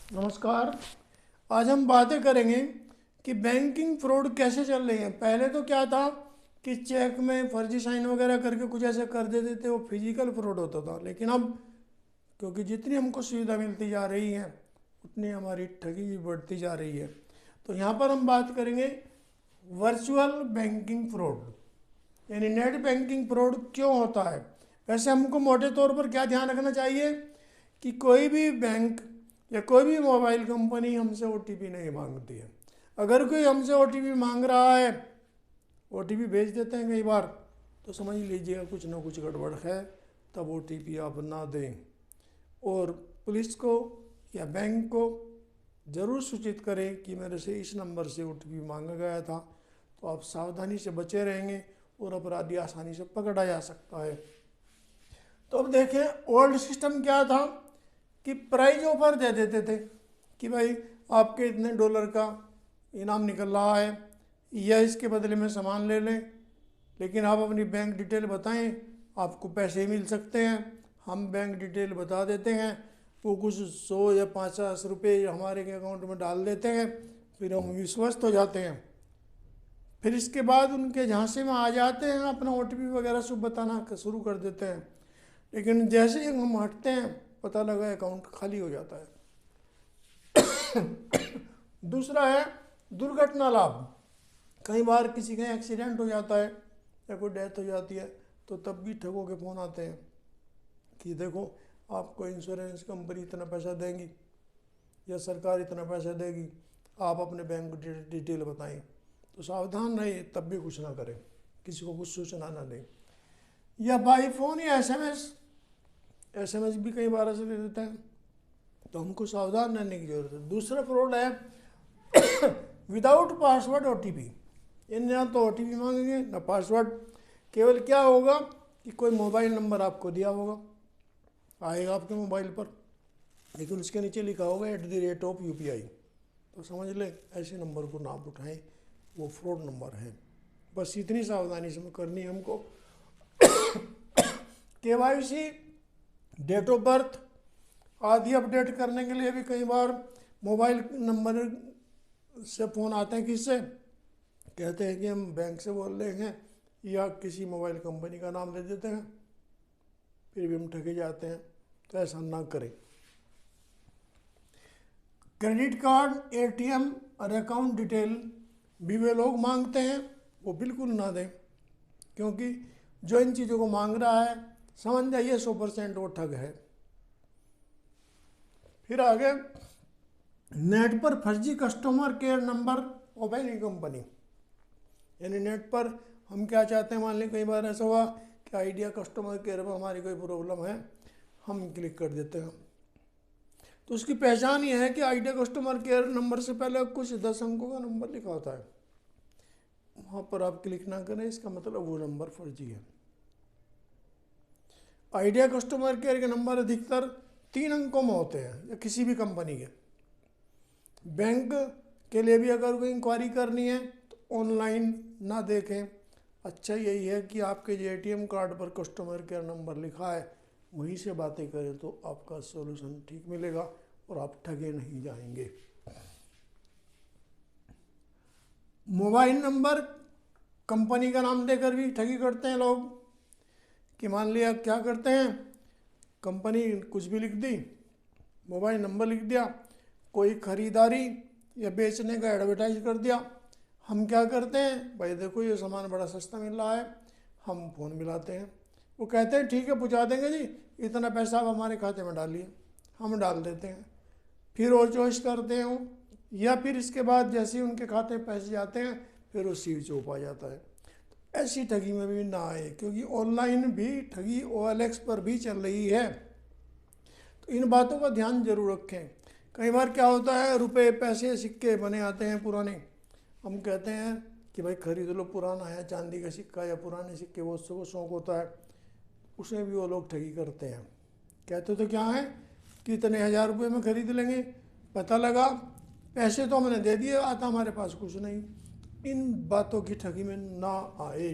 नमस्कार। आज हम बातें करेंगे कि बैंकिंग फ्रॉड कैसे चल रही है। पहले तो क्या था कि चेक में फर्जी साइन वगैरह करके कुछ ऐसे कर देते थे, वो फिजिकल फ्रॉड होता था। लेकिन अब क्योंकि जितनी हमको सुविधा मिलती जा रही है उतनी हमारी ठगी भी बढ़ती जा रही है। तो यहाँ पर हम बात करेंगे वर्चुअल बैंकिंग फ्रॉड, यानी नेट बैंकिंग फ्रॉड क्यों होता है। वैसे हमको मोटे तौर पर क्या ध्यान रखना चाहिए कि कोई भी बैंक या कोई भी मोबाइल कंपनी हमसे ओटीपी नहीं मांगती है। अगर कोई हमसे ओटीपी मांग रहा है, ओटीपी भेज देते हैं कई बार, तो समझ लीजिएगा कुछ ना कुछ गड़बड़ है, तब ओटीपी आप ना दें। और पुलिस को या बैंक को ज़रूर सूचित करें कि मेरे से इस नंबर से ओटीपी मांगा गया था, तो आप सावधानी से बचे रहेंगे और अपराधी आसानी से पकड़ा जा सकता है। तो अब देखें, ओल्ड सिस्टम क्या था कि प्राइज ऑफर दे देते थे कि भाई आपके इतने डॉलर का इनाम निकल रहा है या इसके बदले में सामान ले लें, लेकिन आप अपनी बैंक डिटेल बताएं, आपको पैसे मिल सकते हैं। हम बैंक डिटेल बता देते हैं, वो कुछ 100 या 50 रुपये हमारे अकाउंट में डाल देते हैं, फिर हम विश्वस्त हो जाते हैं। फिर इसके बाद उनके झांसे में आ जाते हैं, अपना ओटीपी वगैरह सब बताना शुरू कर देते हैं। लेकिन जैसे ही हम हटते हैं, पता लगा अकाउंट खाली हो जाता है। दूसरा है दुर्घटना लाभ। कई बार किसी का एक्सीडेंट हो जाता है या कोई डेथ हो जाती है, तो तब भी ठगों के फ़ोन आते हैं कि देखो आपको इंश्योरेंस कंपनी इतना पैसा देंगी या सरकार इतना पैसा देगी, आप अपने बैंक डिटेल बताएं। तो सावधान रहिए, तब भी कुछ ना करें, किसी को कुछ सूचना ना दें। या बाई फ़ोन या एसएमएस भी कई बार ऐसे दे देते हैं, तो हमको सावधान रहने की ज़रूरत है। दूसरा फ्रॉड है विदाउट पासवर्ड ओटीपी। ये ना तो ओटीपी मांगेंगे ना पासवर्ड, केवल क्या होगा कि कोई मोबाइल नंबर आपको दिया होगा, आएगा आपके मोबाइल पर, लेकिन उसके नीचे लिखा होगा @UPI। तो समझ लें ऐसे नंबर को ना आप उठाएं, वो फ्रॉड नंबर है। बस इतनी सावधानी से करनी है हमको। केवाईसी, डेट ऑफ बर्थ आदि अपडेट करने के लिए भी कई बार मोबाइल नंबर से फ़ोन आते हैं, किससे कहते हैं कि हम बैंक से बोल रहे हैं, या किसी मोबाइल कंपनी का नाम दे देते हैं, फिर भी हम ठगे जाते हैं। तो ऐसा ना करें। क्रेडिट कार्ड, एटीएम और अकाउंट डिटेल भी वे लोग मांगते हैं, वो बिल्कुल ना दें, क्योंकि जो इन चीज़ों को मांग रहा है समझ जाइए 100% वो ठग है। फिर आगे नेट पर फर्जी customer care number of any company, यानी नेट पर हम क्या चाहते हैं, मान लें कई बार ऐसा हुआ कि आइडिया कस्टमर केयर पर हमारी कोई प्रॉब्लम है, हम क्लिक कर देते हैं, तो उसकी पहचान ये है कि आइडिया कस्टमर केयर नंबर से पहले कुछ 10 अंकों का नंबर लिखा होता है। वहाँ पर आप क्लिक ना करें, इसका मतलब वो नंबर फर्जी है। आइडिया कस्टमर केयर के नंबर अधिकतर 3 अंकों में होते हैं, या किसी भी कंपनी के। बैंक के लिए भी अगर कोई इंक्वायरी करनी है तो ऑनलाइन ना देखें, अच्छा यही है कि आपके जो एटीएम कार्ड पर कस्टमर केयर नंबर लिखा है वहीं से बातें करें, तो आपका सॉल्यूशन ठीक मिलेगा और आप ठगे नहीं जाएंगे। मोबाइल नंबर कंपनी का नाम देकर भी ठगी करते हैं लोग, कि मान लिया क्या करते हैं, कंपनी कुछ भी लिख दी, मोबाइल नंबर लिख दिया, कोई खरीदारी या बेचने का एडवर्टाइज कर दिया। हम क्या करते हैं, भाई देखो ये सामान बड़ा सस्ता मिल रहा है, हम फ़ोन मिलाते हैं, वो कहते हैं ठीक है पहुंचा देंगे जी, इतना पैसा आप हमारे खाते में डालिए, हम डाल देते हैं, फिर वो चॉइस करते हैं वो, या फिर इसके बाद जैसे ही उनके खाते में पैसे जाते हैं फिर वो स्विच ऑफ आ जाता है। तो ऐसी ठगी में भी ना आए, क्योंकि ऑनलाइन भी ठगी OLX पर भी चल रही है। तो इन बातों का ध्यान जरूर रखें। कई बार क्या होता है, रुपए पैसे सिक्के बने आते हैं पुराने, हम कहते हैं कि भाई खरीद लो, पुराना है चांदी का सिक्का या पुराने सिक्के, वो सबको शौक होता है, उसे भी वो लोग ठगी करते हैं। कहते तो क्या है कि इतने 1000 रुपये में खरीद लेंगे, पता लगा पैसे तो हमने दे दिए, आता हमारे पास कुछ नहीं। इन बातों की ठगी में ना आए।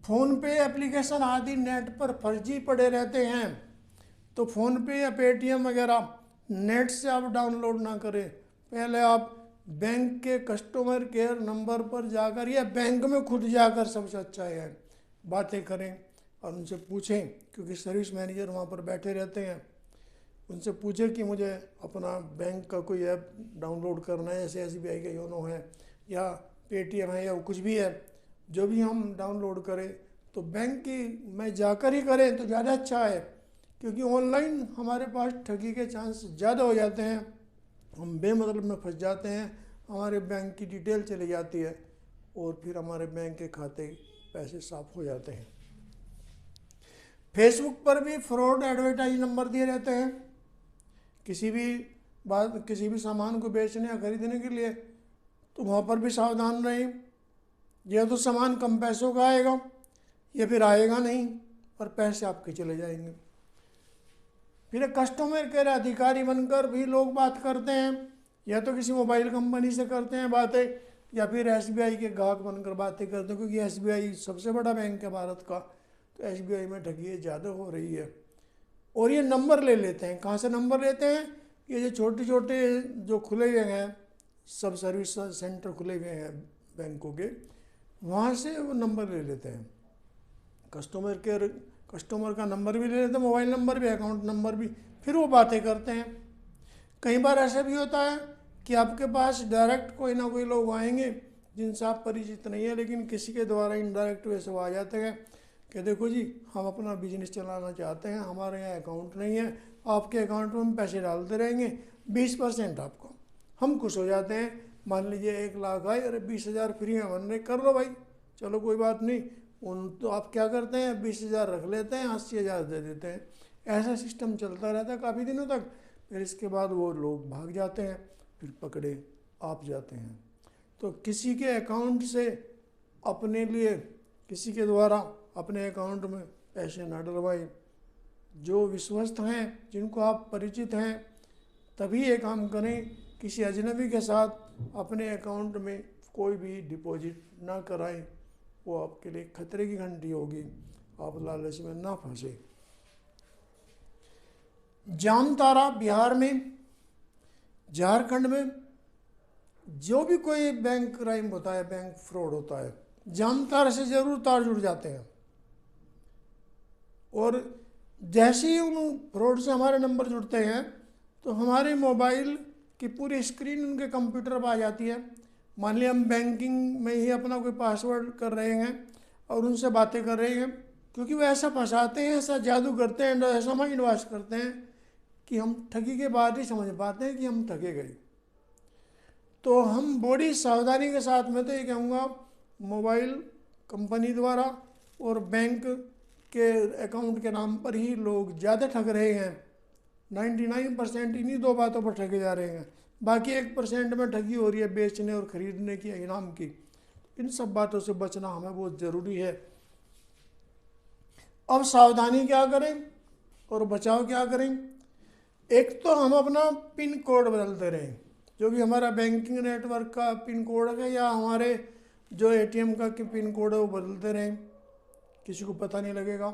फ़ोन पे एप्लीकेशन आदि नेट पर फर्जी पड़े रहते हैं, तो फ़ोन पे या पेटीएम वगैरह नेट से आप डाउनलोड ना करें, पहले आप बैंक के कस्टमर केयर नंबर पर जाकर या बैंक में खुद जाकर सबसे अच्छा है बातें करें और उनसे पूछें, क्योंकि सर्विस मैनेजर वहाँ पर बैठे रहते हैं। उनसे पूछें कि मुझे अपना बैंक का कोई ऐप डाउनलोड करना है, जैसे SBI का योनो है या पेटीएम है या कुछ भी है, जो भी हम डाउनलोड करें तो बैंक की में जाकर ही करें तो ज़्यादा अच्छा है, क्योंकि ऑनलाइन हमारे पास ठगी के चांस ज़्यादा हो जाते हैं, हम बेमतलब में फंस जाते हैं, हमारे बैंक की डिटेल चली जाती है और फिर हमारे बैंक के खाते पैसे साफ हो जाते हैं। फेसबुक पर भी फ्रॉड एडवर्टाइज नंबर दिए रहते हैं किसी भी सामान को बेचने या खरीदने के लिए, तो वहाँ पर भी सावधान रहें। यह तो सामान कम पैसों का आएगा या फिर आएगा नहीं और पैसे आपके चले जाएंगे। फिर कस्टमर केयर अधिकारी बनकर भी लोग बात करते हैं, या तो किसी मोबाइल कंपनी से करते हैं बातें या फिर SBI के ग्राहक बनकर बातें करते हैं, क्योंकि SBI सबसे बड़ा बैंक है भारत का, तो SBI में ठगी ज़्यादा हो रही है। और ये नंबर ले लेते हैं, कहाँ से नंबर लेते हैं? ये जो छोटे छोटे जो खुले हुए हैं सब सर्विस सेंटर खुले हुए हैं बैंकों के, वहाँ से वो नंबर ले लेते हैं। कस्टमर का नंबर भी ले लेते हैं, मोबाइल नंबर भी, अकाउंट नंबर भी, फिर वो बातें करते हैं। कई बार ऐसा भी होता है कि आपके पास डायरेक्ट कोई ना कोई लोग आएंगे जिनसे आप परिचित नहीं है, लेकिन किसी के द्वारा इनडायरेक्ट वैसे वो आ जाते हैं कि देखो जी हम अपना बिजनेस चलाना चाहते हैं, हमारे यहाँ अकाउंट नहीं है, आपके अकाउंट में हम पैसे डालते रहेंगे 20% आपको। हम खुश हो जाते हैं, मान लीजिए 1 लाख आए, अरे 20,000 फ्री में बन रहे, कर लो भाई, चलो कोई बात नहीं। तो आप क्या करते हैं, 20,000 रख लेते हैं, 80,000 दे देते हैं। ऐसा सिस्टम चलता रहता है काफ़ी दिनों तक, फिर इसके बाद वो लोग भाग जाते हैं, फिर पकड़े आप जाते हैं। तो किसी के अकाउंट से अपने लिए किसी के द्वारा अपने अकाउंट में पैसे ना डलवाएं। जो विश्वस्त हैं, जिनको आप परिचित हैं, तभी ये काम करें। किसी अजनबी के साथ अपने अकाउंट में कोई भी डिपॉजिट ना कराएं, वो आपके लिए खतरे की घंटी होगी, आप लालच में ना फंसे। जामताड़ा बिहार में, झारखंड में जो भी कोई बैंक क्राइम होता है, बैंक फ्रॉड होता है, जामताड़ा से ज़रूर तार जुड़ जाते हैं। और जैसे ही उन फ्रॉड से हमारे नंबर जुड़ते हैं तो हमारे मोबाइल की पूरी स्क्रीन उनके कंप्यूटर पर आ जाती है। मान लिया हम बैंकिंग में ही अपना कोई पासवर्ड कर रहे हैं और उनसे बातें कर रहे हैं, क्योंकि वो ऐसा फंसाते हैं, ऐसा जादू करते हैं, ऐसा माइंड वॉश करते हैं कि हम ठगी के बाद ही समझ पाते हैं कि हम ठगे गए। तो हम बड़ी सावधानी के साथ, मैं तो ये कहूँगा, मोबाइल कंपनी द्वारा और बैंक के अकाउंट के नाम पर ही लोग ज़्यादा ठग रहे हैं। 99% इन्हीं 2 बातों पर ठगे जा रहे हैं, बाकी 1% में ठगी हो रही है बेचने और ख़रीदने की, इनाम की। इन सब बातों से बचना हमें बहुत ज़रूरी है। अब सावधानी क्या करें और बचाव क्या करें? एक तो हम अपना पिन कोड बदलते रहें, जो भी हमारा बैंकिंग नेटवर्क का पिन कोड है या हमारे जो ATM का पिन कोड है वो बदलते रहें, किसी को पता नहीं लगेगा।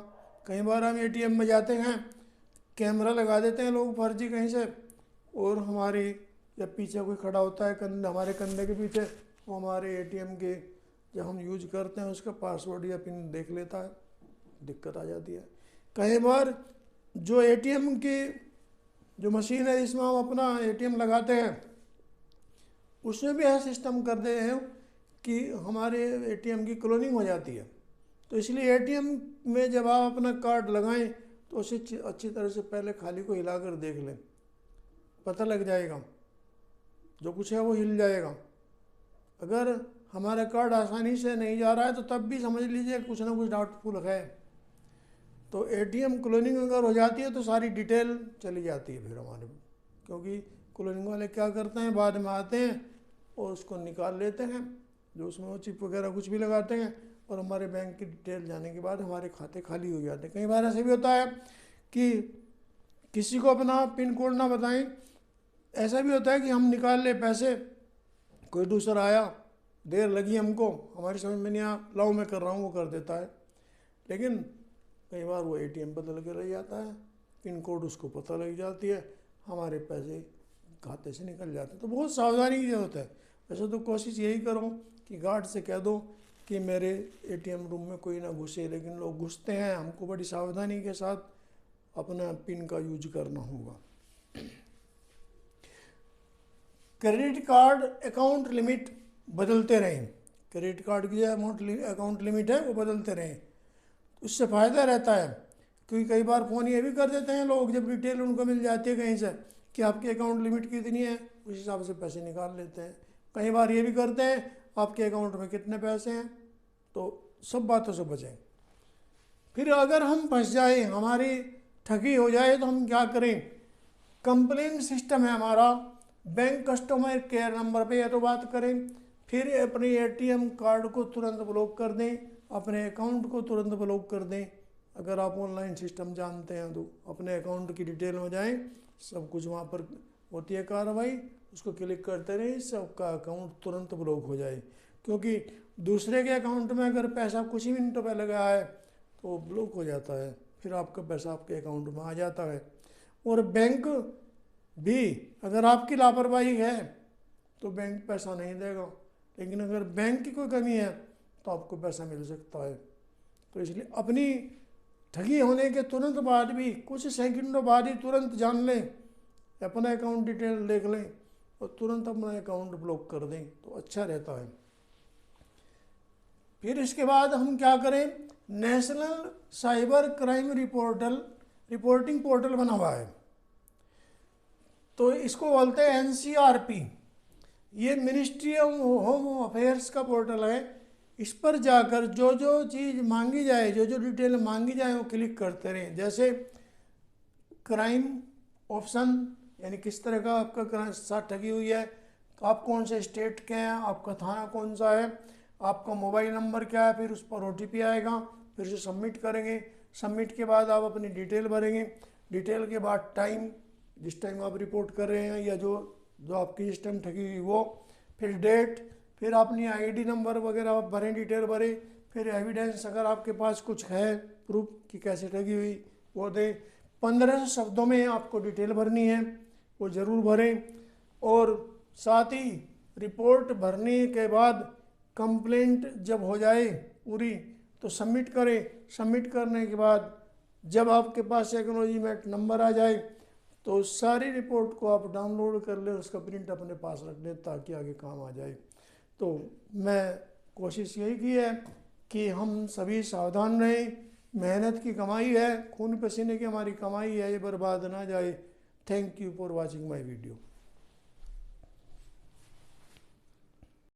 कई बार हम ATM में जाते हैं, कैमरा लगा देते हैं लोग फर्जी कहीं से, और हमारी या पीछे कोई खड़ा होता है हमारे कंधे के पीछे, वो हमारे ATM के जब हम यूज करते हैं उसका पासवर्ड या पिन देख लेता है, दिक्कत आ जाती है। कई बार जो ATM की जो मशीन है जिसमें हम अपना ATM लगाते हैं, उसमें भी ऐसा सिस्टम कर दे हैं कि हमारे ATM की क्लोनिंग हो जाती है। तो इसलिए ATM में जब आप अपना कार्ड लगाएं तो उसे अच्छी तरह से पहले खाली को हिलाकर देख लें, पता लग जाएगा, जो कुछ है वो हिल जाएगा। अगर हमारा कार्ड आसानी से नहीं जा रहा है तो तब भी समझ लीजिए कुछ ना कुछ डाउटफुल है। तो ATM क्लोनिंग अगर हो जाती है तो सारी डिटेल चली जाती है फिर हमारे, क्योंकि क्लोनिंग वाले क्या करते हैं, बाद में आते हैं और उसको निकाल लेते हैं, जो उसमें वो चिप वगैरह कुछ भी लगाते हैं, और हमारे बैंक की डिटेल जाने के बाद हमारे खाते खाली हो जाते हैं। कई बार ऐसे भी होता है कि किसी को अपना पिन कोड ना बताएं, ऐसा भी होता है कि हम निकाल ले पैसे, कोई दूसरा आया, देर लगी हमको, हमारी समझ में नहीं आया, लाओ मैं कर रहा हूँ, वो कर देता है। लेकिन कई बार वो ATM बदल के रह जाता है, पिन कोड उसको पता लग जाती है, हमारे पैसे खाते से निकल जाते हैं। तो बहुत सावधानी की जरूरत है। वैसे तो कोशिश यही करो कि गार्ड से कह दो कि मेरे एटीएम रूम में कोई ना घुसे, लेकिन लोग घुसते हैं। हमको बड़ी सावधानी के साथ अपना पिन का यूज करना होगा। क्रेडिट कार्ड अकाउंट लिमिट बदलते रहें। क्रेडिट कार्ड की जो अकाउंट लिमिट है वो बदलते रहें, उससे फ़ायदा रहता है। क्योंकि कई बार फ़ोन ये भी कर देते हैं लोग, जब डिटेल उनको मिल जाती है कहीं से कि आपकी अकाउंट लिमिट कितनी है, उस हिसाब से पैसे निकाल लेते हैं। कई बार ये भी करते हैं आपके अकाउंट में कितने पैसे हैं। तो सब बातों से बचें। फिर अगर हम फंस जाए, हमारी ठगी हो जाए, तो हम क्या करें? कंप्लेन सिस्टम है हमारा, बैंक कस्टमर केयर नंबर पे या तो बात करें, फिर अपने एटीएम कार्ड को तुरंत ब्लॉक कर दें, अपने अकाउंट को तुरंत ब्लॉक कर दें। अगर आप ऑनलाइन सिस्टम जानते हैं तो अपने अकाउंट की डिटेल में जाएं, सब कुछ वहाँ पर होती है कार्रवाई, उसको क्लिक करते रहें, सबका अकाउंट तुरंत ब्लॉक हो जाए। क्योंकि दूसरे के अकाउंट में अगर पैसा कुछ ही मिनटों पर लगा है तो वो ब्लॉक हो जाता है, फिर आपका पैसा आपके अकाउंट में आ जाता है। और बैंक भी अगर आपकी लापरवाही है तो बैंक पैसा नहीं देगा, लेकिन अगर बैंक की कोई कमी है तो आपको पैसा मिल सकता है। तो इसलिए अपनी ठगी होने के तुरंत बाद भी, कुछ सेकंडों बाद ही तुरंत जान लें, अपना अकाउंट डिटेल देख लें और तुरंत अपना अकाउंट ब्लॉक कर दें, तो अच्छा रहता है। फिर इसके बाद हम क्या करें? National cyber crime reporting portal बना हुआ है, तो इसको बोलते हैं NCRP। ये मिनिस्ट्री ऑफ होम अफेयर्स का पोर्टल है। इस पर जाकर जो जो चीज़ मांगी जाए, जो जो डिटेल मांगी जाए वो क्लिक करते रहें। जैसे क्राइम ऑप्शन, यानी किस तरह का आपका साथ ठगी हुई है, आप कौन से स्टेट के हैं, आपका थाना कौन सा है, आपका मोबाइल नंबर क्या है, फिर उस पर OTP आएगा, फिर उसे सबमिट करेंगे। सबमिट के बाद आप अपनी डिटेल भरेंगे। डिटेल के बाद टाइम, जिस टाइम आप रिपोर्ट कर रहे हैं या जो आपकी जिस टाइम ठगी हुई वो, फिर डेट, फिर अपनी ID नंबर वगैरह आप भरें, डिटेल भरें। फिर एविडेंस, अगर आपके पास कुछ है प्रूफ कि कैसे ठगी हुई, वो दें। 15 शब्दों में आपको डिटेल भरनी है, वो ज़रूर भरें। और साथ ही रिपोर्ट भरने के बाद कंप्लेंट जब हो जाए पूरी तो सबमिट करें। सबमिट करने के बाद जब आपके पास एक्नॉलेजमेंट नंबर आ जाए तो सारी रिपोर्ट को आप डाउनलोड कर लें, उसका प्रिंट अपने पास रख लें ताकि आगे काम आ जाए। तो मैं कोशिश यही की है कि हम सभी सावधान रहें। मेहनत की कमाई है, खून पसीने की हमारी कमाई है, ये बर्बाद ना जाए। Thank you for watching my video.